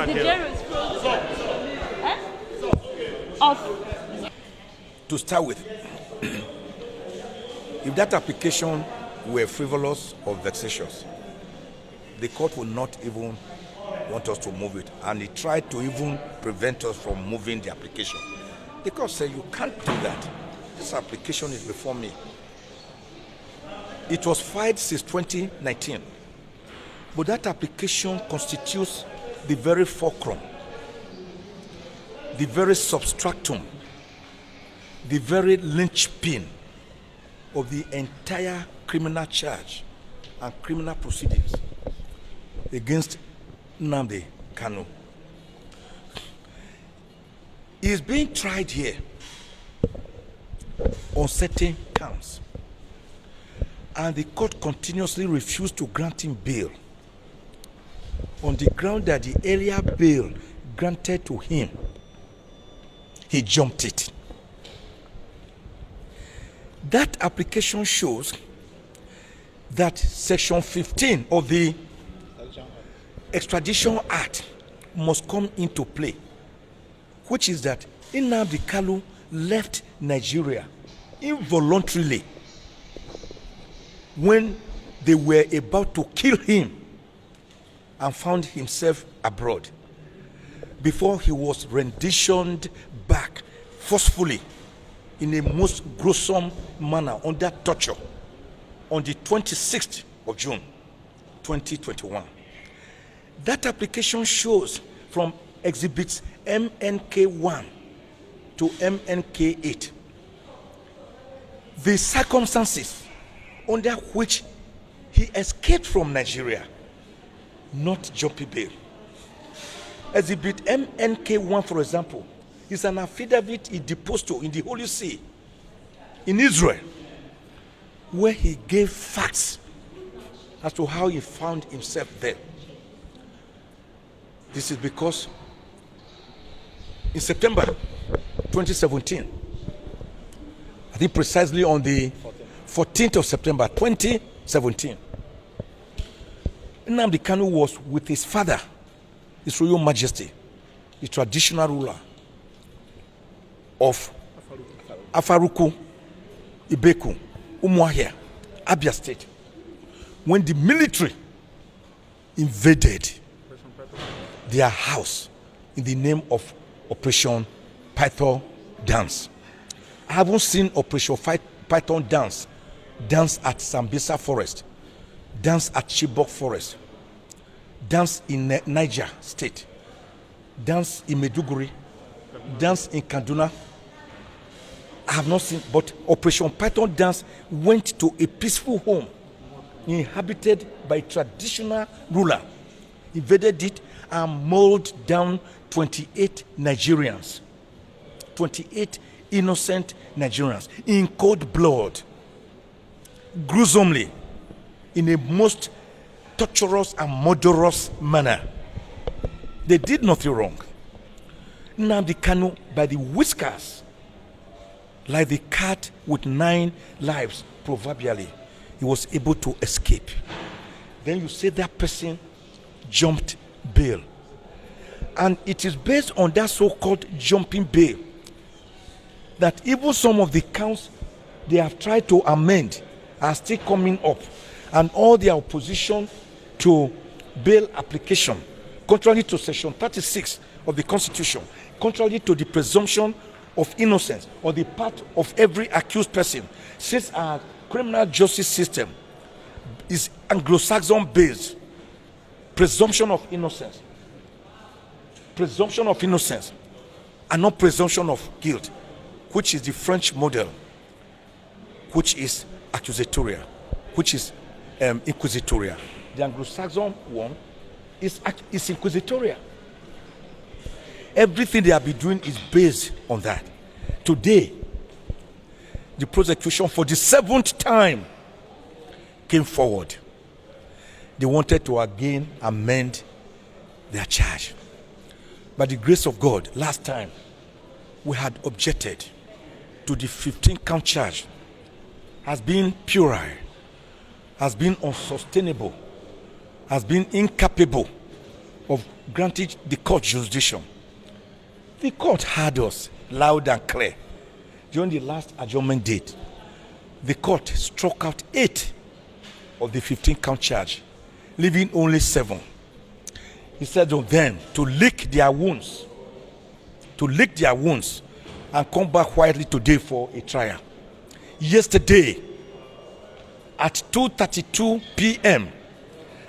the jail is closed. Off. To start with, if that application were frivolous or vexatious, the court would not even want us to move it, and he tried to even prevent us from moving the application. The court said, you can't do that. This application is before me. It was filed since 2019, but that application constitutes the very fulcrum, the very substratum, the very linchpin of the entire criminal charge and criminal proceedings against Namdi Kanu. He is being tried here on certain counts, and the court continuously refused to grant him bail on the ground that the earlier bail granted to him, he jumped it. That application shows that Section 15 of the Extradition Act must come into play, which is that Namdi Kanu left Nigeria involuntarily when they were about to kill him and found himself abroad, before he was renditioned back forcefully in a most gruesome manner under torture on the 26th of June 2021. That application shows from exhibits MNK1 to MNK8 the circumstances under which he escaped from Nigeria, not jumping bail. Exhibit MNK1, for example, is an affidavit he deposed to in the Holy See in Israel, where he gave facts as to how he found himself there. This is because in September 2017, I think precisely on the 14th of September 2017, Namdi Kanu was with his father, His Royal Majesty, the traditional ruler of Afaruku, Ibeku, Umuahia, Abia State, when the military invaded their house in the name of Operation Python Dance. I haven't seen Operation Python Dance at Sambisa Forest, dance at Chibok Forest, dance in Niger State, dance in Meduguri, dance in Kaduna. I have not seen, but Operation Python Dance went to a peaceful home inhabited by a traditional ruler, invaded it and mauled down 28 Nigerians, 28 innocent Nigerians in cold blood, gruesomely, in a most torturous and murderous manner. They did nothing wrong. Namdi Kanu, by the whiskers, like the cat with 9 lives, proverbially, he was able to escape. Then you say that person jumped bail. And it is based on that so-called jumping bail that even some of the counts they have tried to amend are still coming up, and all their opposition to bail application, contrary to Section 36 of the Constitution, contrary to the presumption of innocence on the part of every accused person, since our criminal justice system is Anglo-Saxon based, presumption of innocence, and not presumption of guilt, which is the French model, which is accusatorial, which is inquisitorial. The Anglo-Saxon one is inquisitorial. Everything they have been doing is based on that. Today, the prosecution for the 7th time came forward. They wanted to again amend their charge. By the grace of God, last time we had objected to the 15-count charge has been puerile, has been unsustainable, has been incapable of granted the court jurisdiction. The court heard us loud and clear. During the last adjournment date, the court struck out 8 of the 15 count charge, leaving only 7. He said to them to lick their wounds, and come back quietly today for a trial. Yesterday, at 2:32 p.m.,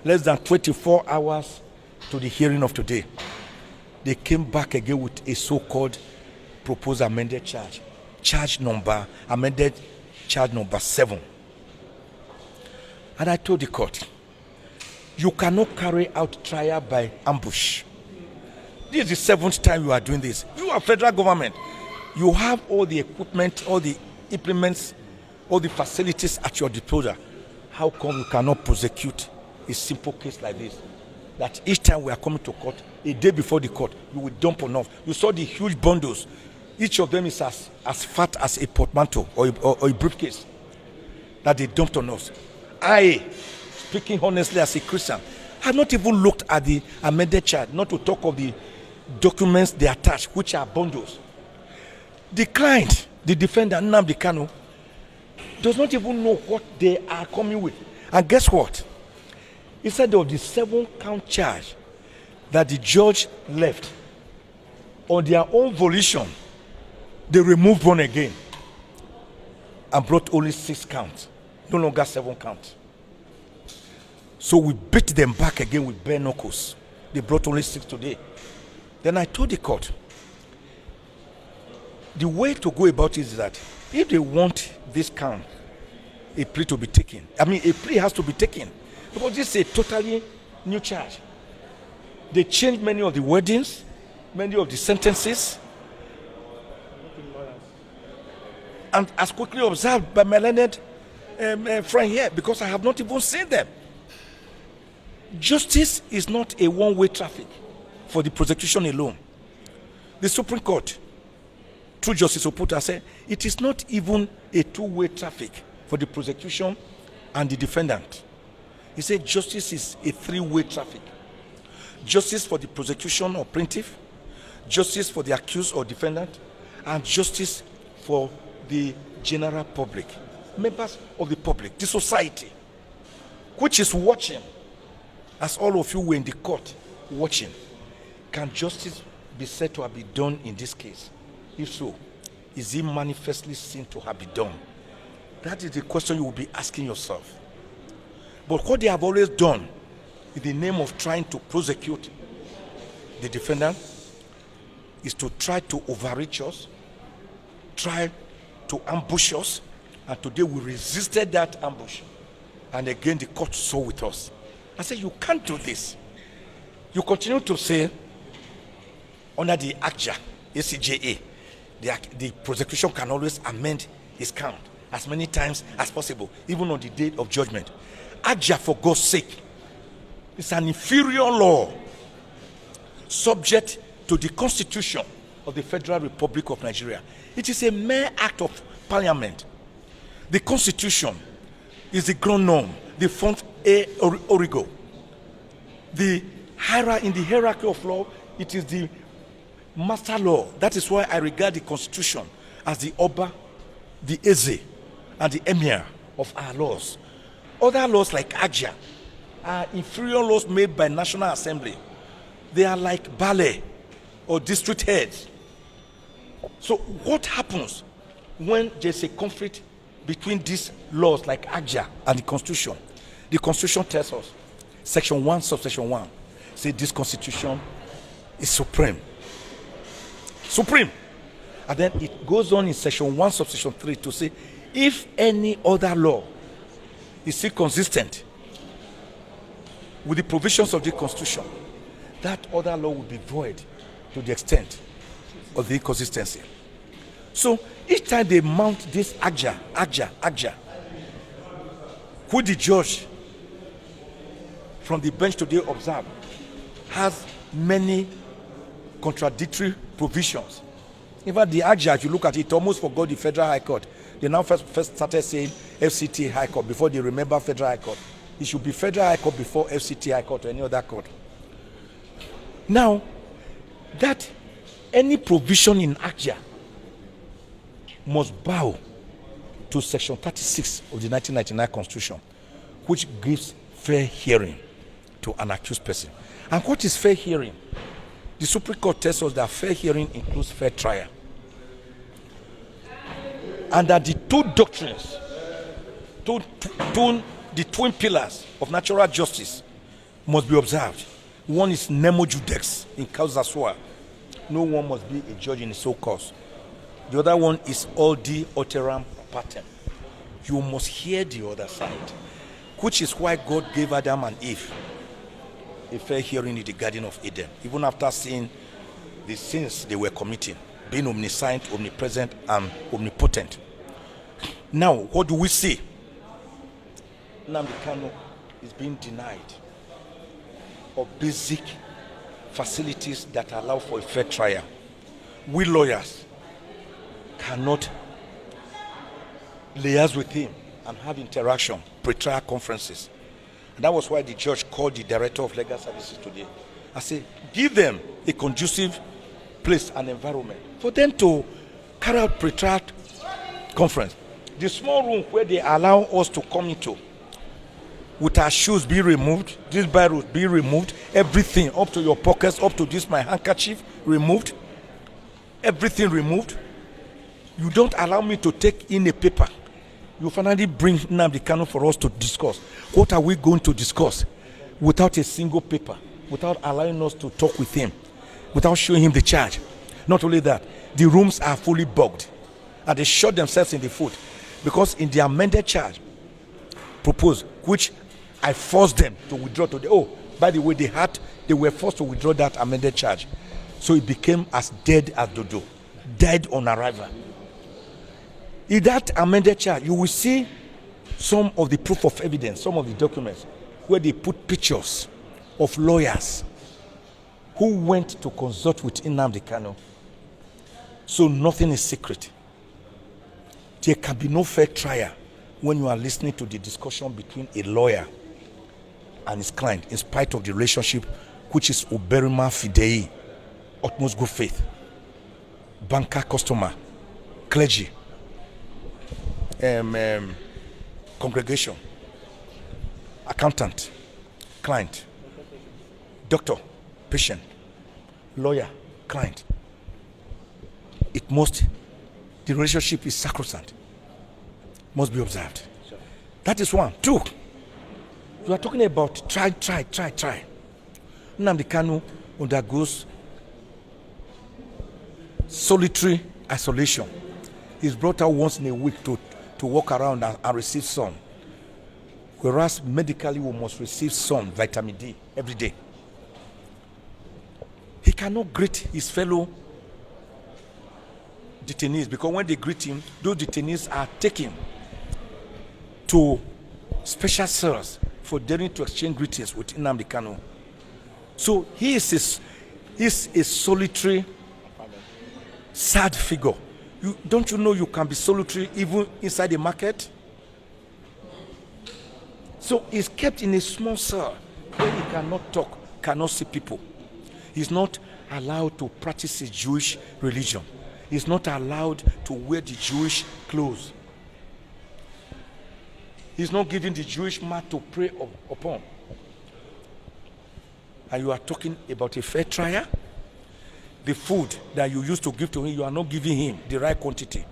less than 24 hours to the hearing of today, they came back again with a so-called proposed amended charge. Amended charge number 7. And I told the court, you cannot carry out trial by ambush. This is the 7th time you are doing this. You are federal government. You have all the equipment, all the implements, all the facilities at your disposal. How come you cannot prosecute a simple case like this? That each time we are coming to court, a day before the court, you will dump on us. You saw the huge bundles. Each of them is as fat as a portmanteau or a briefcase that they dumped on us. I, speaking honestly as a Christian, have not even looked at the amended charge, not to talk of the documents they attach, which are bundles. The client, the defendant, Namdi Kanu, does not even know what they are coming with. And guess what? Instead of the 7 count charge that the judge left, on their own volition, they removed one again and brought only 6 counts, no longer 7 counts. So we beat them back again with bare knuckles. They brought only 6 today. Then I told the court, the way to go about it is that if they want this count, a plea to be taken. A plea has to be taken because this is a totally new charge. They changed many of the wordings, many of the sentences, and as quickly observed by my learned friend here, because I have not even seen them. Justice is not a one-way traffic for the prosecution alone. The Supreme Court, through Justice Oputa, said it is not even a two-way traffic for the prosecution and the defendant. He said justice is a 3-way traffic. Justice for the prosecution or plaintiff, justice for the accused or defendant, and justice for the general public, members of the public, the society, which is watching, as all of you were in the court watching. Can justice be said to have been done in this case? If so, is it manifestly seen to have been done? That is the question you will be asking yourself. But what they have always done in the name of trying to prosecute the defendant is to try to overreach us, try to ambush us, and today we resisted that ambush. And again, the court saw with us. I said, you can't do this. You continue to say, under the ACJA, the prosecution can always amend his count as many times as possible, even on the day of judgment. ACJA, for God's sake, is an inferior law subject to the Constitution of the Federal Republic of Nigeria. It is a mere act of parliament. The Constitution is the ground norm, the font origo. In the hierarchy of law, it is the master law. That is why I regard the Constitution as the Oba, the Eze, and the Emir of our laws. Other laws like ACJA are inferior laws made by National Assembly. They are like ballet or district heads. So what happens when there's a conflict between these laws like ACJA and the Constitution? The Constitution tells us, Section 1, subsection 1, say this Constitution is supreme. Supreme. And then it goes on in Section 1, subsection 3 to say, if any other law is still consistent with the provisions of the Constitution, that other law will be void to the extent of the inconsistency. So each time they mount this ACJA, who the judge from the bench today observed has many contradictory provisions. In fact, the ACJA, if you look at it, almost forgot the Federal High Court. They now first started saying FCT High Court before they remember Federal High Court. It should be Federal High Court before FCT High Court or any other court. Now, that any provision in ACJA must bow to Section 36 of the 1999 Constitution, which gives fair hearing to an accused person. And what is fair hearing? The Supreme Court tells us that fair hearing includes fair trial. And that the two doctrines, the twin pillars of natural justice must be observed. One is nemo judex in causa sua. No one must be a judge in his own cause. The other one is audi alteram partem. You must hear the other side, which is why God gave Adam and Eve a fair hearing in the Garden of Eden, even after seeing the sins they were committing, being omniscient, omnipresent, and omnipotent. Now, what do we see? Namdi Kanu is being denied of basic facilities that allow for a fair trial. We lawyers cannot liaise with him and have interaction, pre-trial conferences. And that was why the judge called the director of legal services today. I said, give them a conducive place and environment for them to carry out pre-trial conference. The small room where they allow us to come into, with our shoes be removed, this barrel be removed, everything up to your pockets, up to this my handkerchief removed, everything removed. You don't allow me to take in a paper. You finally bring Namdi Kanu for us to discuss. What are we going to discuss? Without a single paper, without allowing us to talk with him, without showing him the charge. Not only that, the rooms are fully bugged, and they shot themselves in the foot, because in the amended charge proposed, which I forced them to withdraw today. Oh, by the way, they were forced to withdraw that amended charge. So it became as dead as dodo, dead on arrival. In that amended charge, you will see some of the proof of evidence, some of the documents, where they put pictures of lawyers who went to consult with Namdi Kanu. So nothing is secret. There can be no fair trial when you are listening to the discussion between a lawyer and his client, in spite of the relationship, which is uberima fidei, utmost good faith, banker, customer, clergy, congregation, accountant, client, doctor, patient, lawyer, client. The relationship is sacrosanct, must be observed. Sure. That is one. Two, you are talking about try. Namdi Kanu undergoes solitary isolation. He's brought out once in a week to walk around and receive sun. Whereas medically we must receive sun, vitamin D, every day. He cannot greet his fellow detainees, because when they greet him, those detainees are taken to special cells for daring to exchange greetings with Namdi Kanu. So he is a solitary, sad figure. Don't you know you can be solitary even inside the market? So he's kept in a small cell where he cannot talk, cannot see people. He's not allowed to practice his Jewish religion. He's not allowed to wear the Jewish clothes. He's not given the Jewish mat to pray upon. And you are talking about a fair trial? The food that you used to give to him, you are not giving him the right quantity.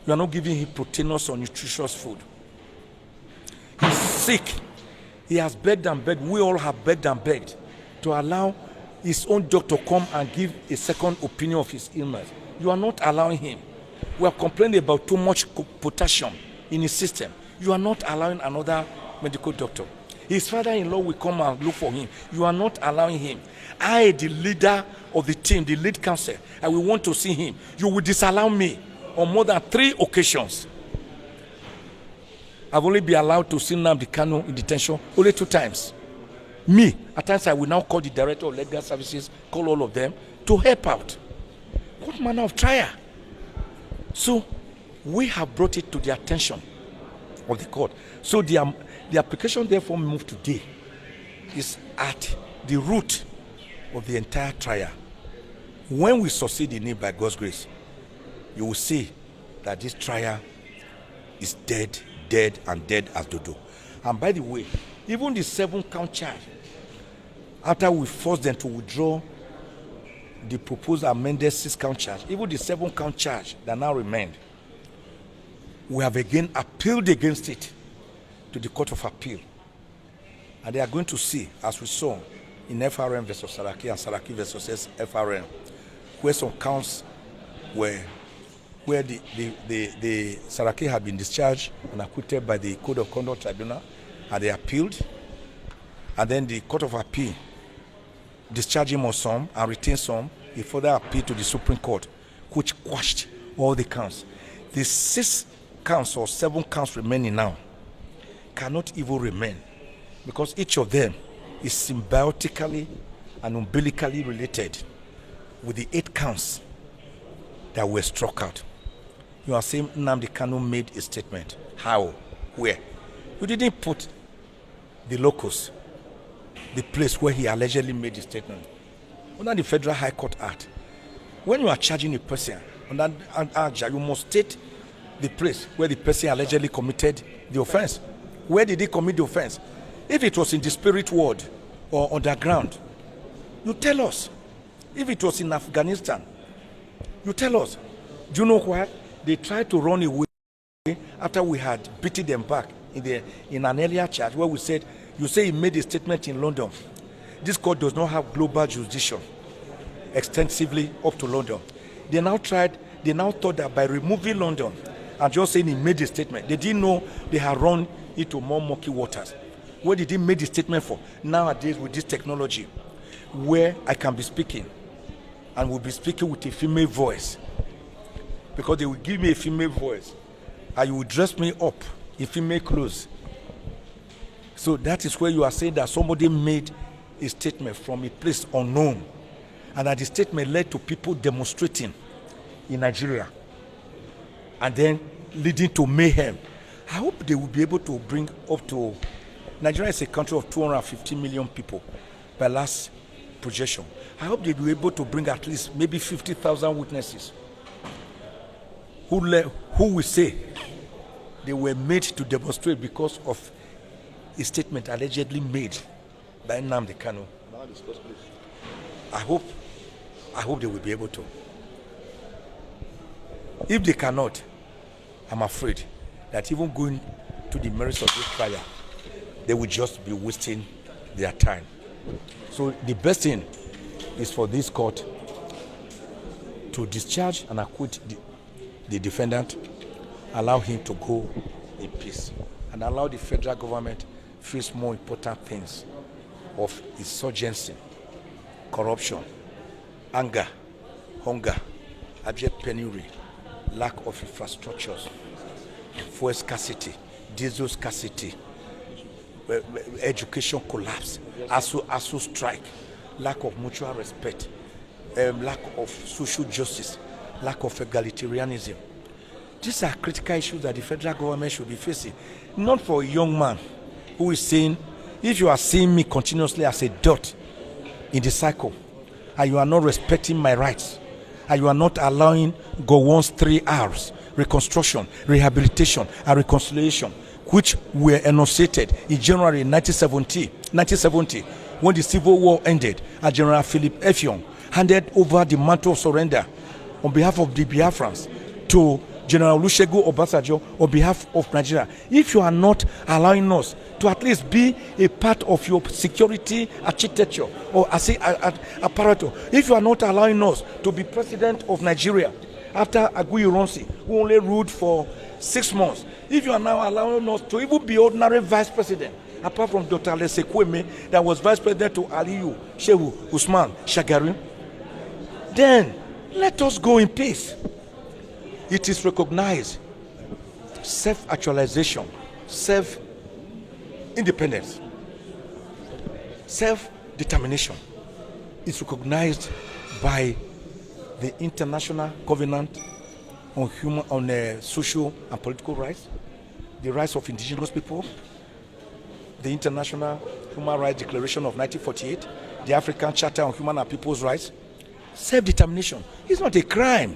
You are not giving him proteinous or nutritious food. He's sick. He has begged and begged. We all have begged and begged to allow his own doctor come and give a second opinion of his illness. You are not allowing him. We are complaining about too much potassium in his system. You are not allowing another medical doctor. His father-in-law will come and look for him. You are not allowing him. I, the leader of the team, the lead counsel, I will want to see him. You will disallow me on more than 3 occasions. I've only been allowed to see Namdi Kanu in detention only 2 times. Me, at times I will now call the director of legal services, call all of them to help out. What manner of trial? So we have brought it to the attention of the court. So the application therefore moved today is at the root of the entire trial. When we succeed in it by God's grace, you will see that this trial is dead, and dead as dodo. And by the way, even the 7-count charge, after we forced them to withdraw the proposed amended 6-count charge, even the 7-count charge that now remained, we have again appealed against it to the Court of Appeal. And they are going to see, as we saw in FRM versus Saraki and Saraki versus FRM, where some counts were where the Saraki had been discharged and acquitted by the Code of Conduct Tribunal, and they appealed, and then the Court of Appeal discharged him on some and retained some. He further appealed to the Supreme Court, which quashed all the counts. The 6 counts or 7 counts remaining now cannot even remain, because each of them is symbiotically and umbilically related with the 8 counts that were struck out. You are saying Namdi Kanu made a statement. How? Where? You didn't put the locus, the place where he allegedly made the statement. Under the Federal High Court Act, when you are charging a person under act, you must state the place where the person allegedly committed the offense. Where did he commit the offense? If it was in the spirit world or underground, you tell us. If it was in Afghanistan, you tell us. Do you know why? They tried to run away after we had beaten them back in an earlier charge where we said, you say he made a statement in London. This court does not have global jurisdiction extensively up to London. They now thought that by removing London and just saying he made a statement, they didn't know they had run into more murky waters. Where did he make the statement for? Nowadays with this technology, where I can be speaking and will be speaking with a female voice, because they will give me a female voice and you will dress me up in female clothes. So that is where you are saying that somebody made a statement from a place unknown, and that the statement led to people demonstrating in Nigeria and then leading to mayhem. I hope they will be able to bring up to, Nigeria is a country of 250 million people by last projection. I hope they will be able to bring at least maybe 50,000 witnesses who will say they were made to demonstrate because of a statement allegedly made by Namdi Kanu. I hope they will be able to. If they cannot, I'm afraid that even going to the merits of this trial, they will just be wasting their time. So the best thing is for this court to discharge and acquit the defendant, allow him to go in peace, and allow the federal government face more important things of insurgency, corruption, anger, hunger, abject penury, lack of infrastructures, fuel scarcity, diesel scarcity, education collapse, ASU strike, lack of mutual respect, lack of social justice, lack of egalitarianism. These are critical issues that the federal government should be facing. Not for a young man who is saying, if you are seeing me continuously as a dot in the cycle, and you are not respecting my rights, and you are not allowing Gowon's 3 R's, reconstruction, rehabilitation, and reconciliation, which were enunciated in January 1970, when the Civil War ended, and General Philip Effiong handed over the mantle of surrender on behalf of the Biafrans to General Olusegun Obasanjo on behalf of Nigeria. If you are not allowing us to at least be a part of your security architecture or apparatus, if you are not allowing us to be president of Nigeria after Aguiyi Ironsi, who only ruled for 6 months, if you are now allowing us to even be ordinary vice president, apart from Dr. Alese Kweme, that was vice president to Aliyu Shehu Usman Shagari, then let us go in peace. It is recognized. Self-actualization, self-independence, self-determination is recognized by the International Covenant on social and political rights, the rights of indigenous people, the International Human Rights Declaration of 1948, the African Charter on Human and People's Rights. Self-determination is not a crime.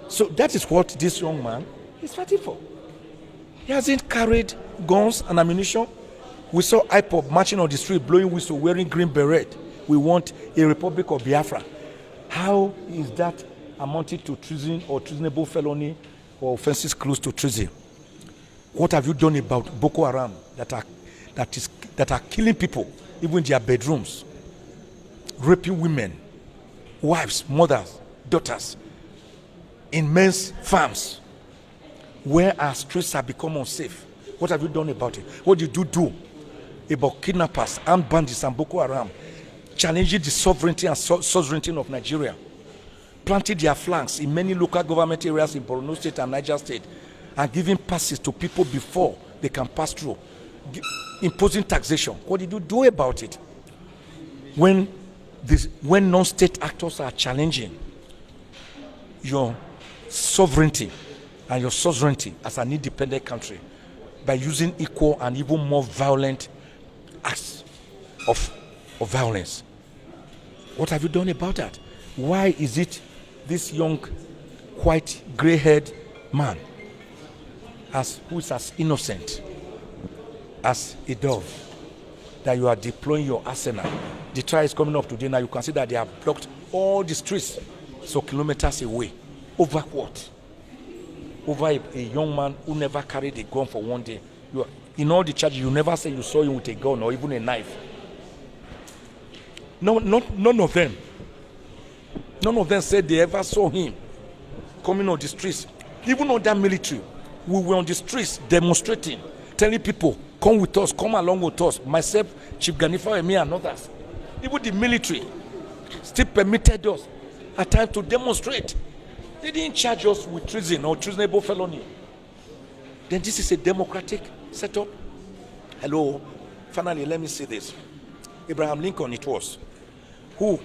So that is what this young man is fighting for. He hasn't carried guns and ammunition. We saw IPOB marching on the street, blowing whistle, wearing green beret. We want a Republic of Biafra. How is that amounting to treason or treasonable felony or offenses close to treason? What have you done about Boko Haram that are killing people, even in their bedrooms, raping women, wives, mothers, daughters, in men's farms, where our streets have become unsafe? What have you done about it? What did you do about kidnappers, armed bandits, and Boko Haram, challenging the sovereignty and sovereignty of Nigeria, planting their flags in many local government areas in Borno State and Niger State, and giving passes to people before they can pass through, imposing taxation? What did you do about it? When non-state actors are challenging your sovereignty and your sovereignty as an independent country by using equal and even more violent acts of violence, what have you done about that? Why is it this young, white, gray-haired man, who is as innocent as a dove, that you are deploying your arsenal? The trial is coming up today. Now you can see that they have blocked all the streets, so kilometers away. Over what? Over a young man who never carried a gun for one day. In all the charges, you never say you saw him with a gun or even a knife. No, none of them. None of them said they ever saw him coming on the streets. Even on that military, we were on the streets demonstrating, telling people, come with us, come along with us. Myself, Chief Ganifa, me and others. Even the military still permitted us at times to demonstrate. They didn't charge us with treason or treasonable felony. Then this is a democratic setup? Hello. Finally, let me say this. Abraham Lincoln, it was, who